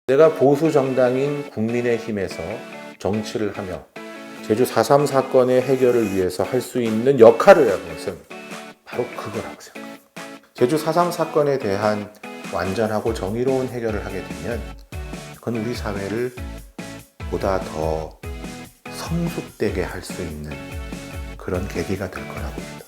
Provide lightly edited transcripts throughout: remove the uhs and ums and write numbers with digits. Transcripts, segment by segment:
내가 보수 정당인 국민의힘에서 정치를 하며 제주 4.3 사건의 해결을 위해서 할 수 있는 역할을 하는 것은 바로 그거라고 생각합니다. 제주 4.3 사건에 대한 완전하고 정의로운 해결을 하게 되면 그건 우리 사회를 보다 더 성숙되게 할 수 있는 그런 계기가 될 거라고 봅니다.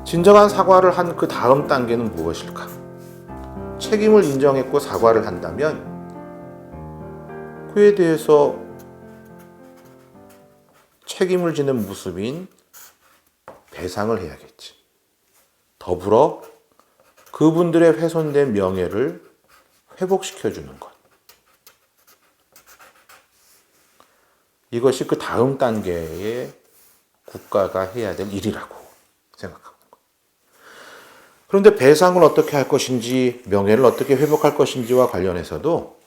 진정한 사과를 한 그 다음 단계는 무엇일까? 책임을 인정했고 사과를 한다면 그에 대해서 책임을 지는 모습인 배상을 해야겠지. 더불어 그분들의 훼손된 명예를 회복시켜주는 것. 이것이 그 다음 단계의 국가가 해야 될 일이라고 생각합니다. 그런데 배상을 어떻게 할 것인지, 명예를 어떻게 회복할 것인지와 관련해서도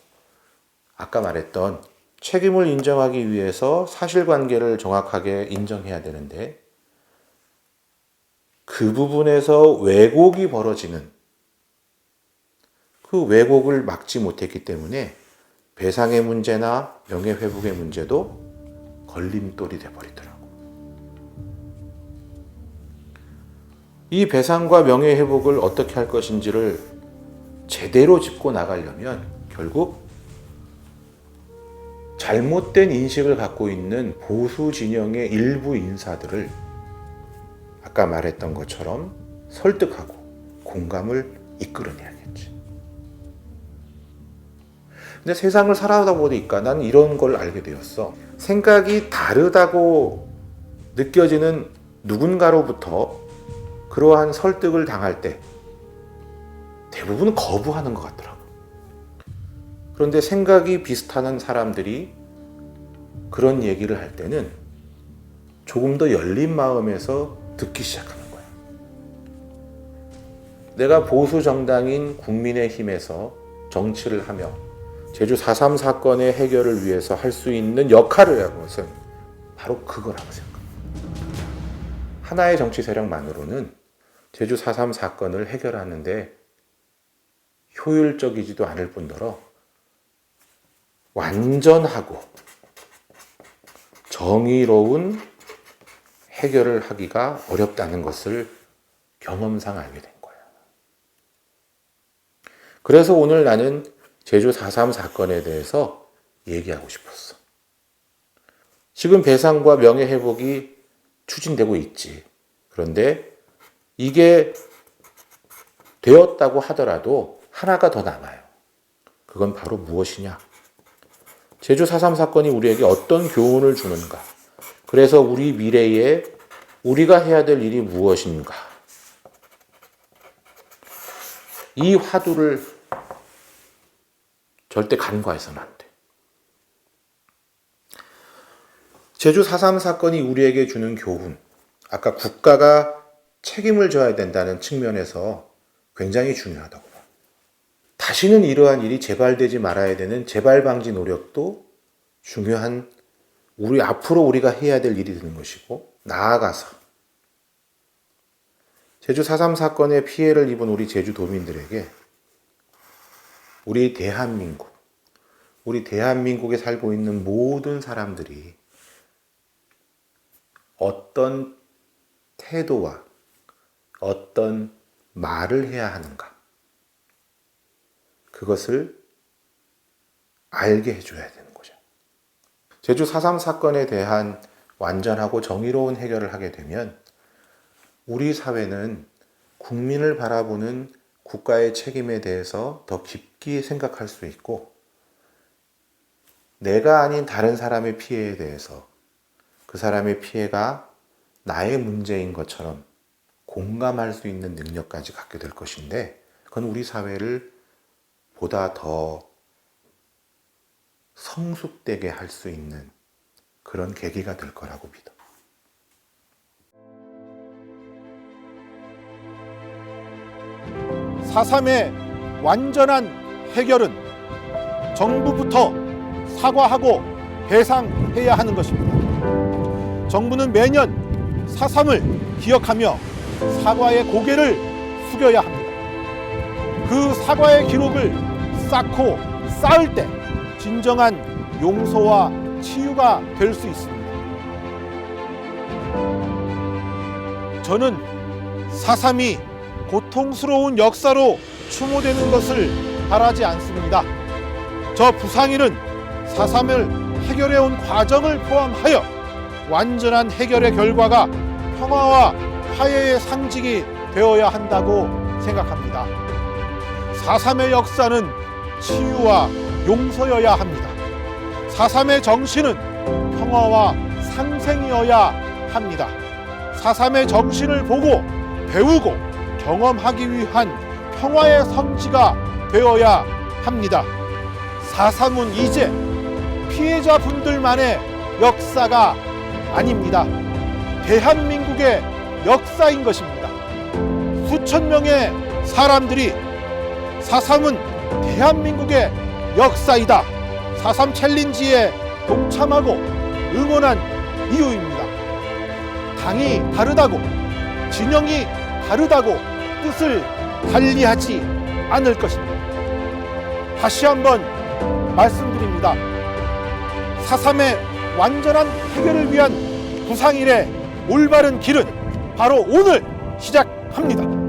아까 말했던 책임을 인정하기 위해서 사실관계를 정확하게 인정해야 되는데 그 부분에서 왜곡이 벌어지는 그 왜곡을 막지 못했기 때문에 배상의 문제나 명예회복의 문제도 걸림돌이 돼버리더라고요. 이 배상과 명예회복을 어떻게 할 것인지를 제대로 짚고 나가려면 결국 잘못된 인식을 갖고 있는 보수 진영의 일부 인사들을 아까 말했던 것처럼 설득하고 공감을 이끌어내야겠지. 근데 세상을 살아오다 보니까 난 이런 걸 알게 되었어. 생각이 다르다고 느껴지는 누군가로부터 그러한 설득을 당할 때 대부분 거부하는 것 같더라고. 그런데 생각이 비슷한 사람들이 그런 얘기를 할 때는 조금 더 열린 마음에서 듣기 시작하는 거야. 내가 보수 정당인 국민의힘에서 정치를 하며 제주 4.3 사건의 해결을 위해서 할 수 있는 역할을 하는 것은 바로 그거라고 생각합니다. 하나의 정치 세력만으로는 제주 4.3 사건을 해결하는데 효율적이지도 않을 뿐더러 완전하고 정의로운 해결을 하기가 어렵다는 것을 경험상 알게 된 거야. 그래서 오늘 나는 제주 4.3 사건에 대해서 얘기하고 싶었어. 지금 배상과 명예회복이 추진되고 있지. 그런데 이게 되었다고 하더라도 하나가 더 남아요. 그건 바로 무엇이냐? 제주 4.3 사건이 우리에게 어떤 교훈을 주는가? 그래서 우리 미래에 우리가 해야 될 일이 무엇인가? 이 화두를 절대 간과해서는 안 돼. 제주 4.3 사건이 우리에게 주는 교훈, 아까 국가가 책임을 져야 된다는 측면에서 굉장히 중요하다고 봐요. 다시는 이러한 일이 재발되지 말아야 되는 재발 방지 노력도 중요한 앞으로 우리가 해야 될 일이 되는 것이고, 나아가서 제주 4.3 사건의 피해를 입은 우리 제주도민들에게 우리 대한민국에 살고 있는 모든 사람들이 어떤 태도와 어떤 말을 해야 하는가, 그것을 알게 해줘야 되는 거죠. 제주 4.3 사건에 대한 완전하고 정의로운 해결을 하게 되면 우리 사회는 국민을 바라보는 국가의 책임에 대해서 더 깊이 생각할 수 있고, 내가 아닌 다른 사람의 피해에 대해서 그 사람의 피해가 나의 문제인 것처럼 공감할 수 있는 능력까지 갖게 될 것인데, 그건 우리 사회를 보다 더 성숙되게 할 수 있는 그런 계기가 될 거라고 믿어. 4.3의 완전한 해결은 정부부터 사과하고 배상해야 하는 것입니다. 정부는 매년 4.3을 기억하며 사과의 고개를 숙여야 합니다. 그 사과의 기록을 쌓고 쌓을 때 진정한 용서와 치유가 될 수 있습니다. 저는 4.3이 고통스러운 역사로 추모되는 것을 바라지 않습니다. 저 부상일은 4.3을 해결해온 과정을 포함하여 완전한 해결의 결과가 평화와 화해의 상징이 되어야 한다고 생각합니다. 4.3의 역사는 치유와 용서여야 합니다. 4.3의 정신은 평화와 상생이어야 합니다. 4.3의 정신을 보고 배우고 경험하기 위한 평화의 성지가 되어야 합니다. 4.3은 이제 피해자분들만의 역사가 아닙니다. 대한민국의 역사인 것입니다. 수천 명의 사람들이 4.3은 대한민국의 역사이다. 4.3 챌린지에 동참하고 응원한 이유입니다. 당이 다르다고, 진영이 다르다고 뜻을 달리하지 않을 것입니다. 다시 한번 말씀드립니다. 4.3의 완전한 해결을 위한 부상일의 올바른 길은 바로 오늘 시작합니다.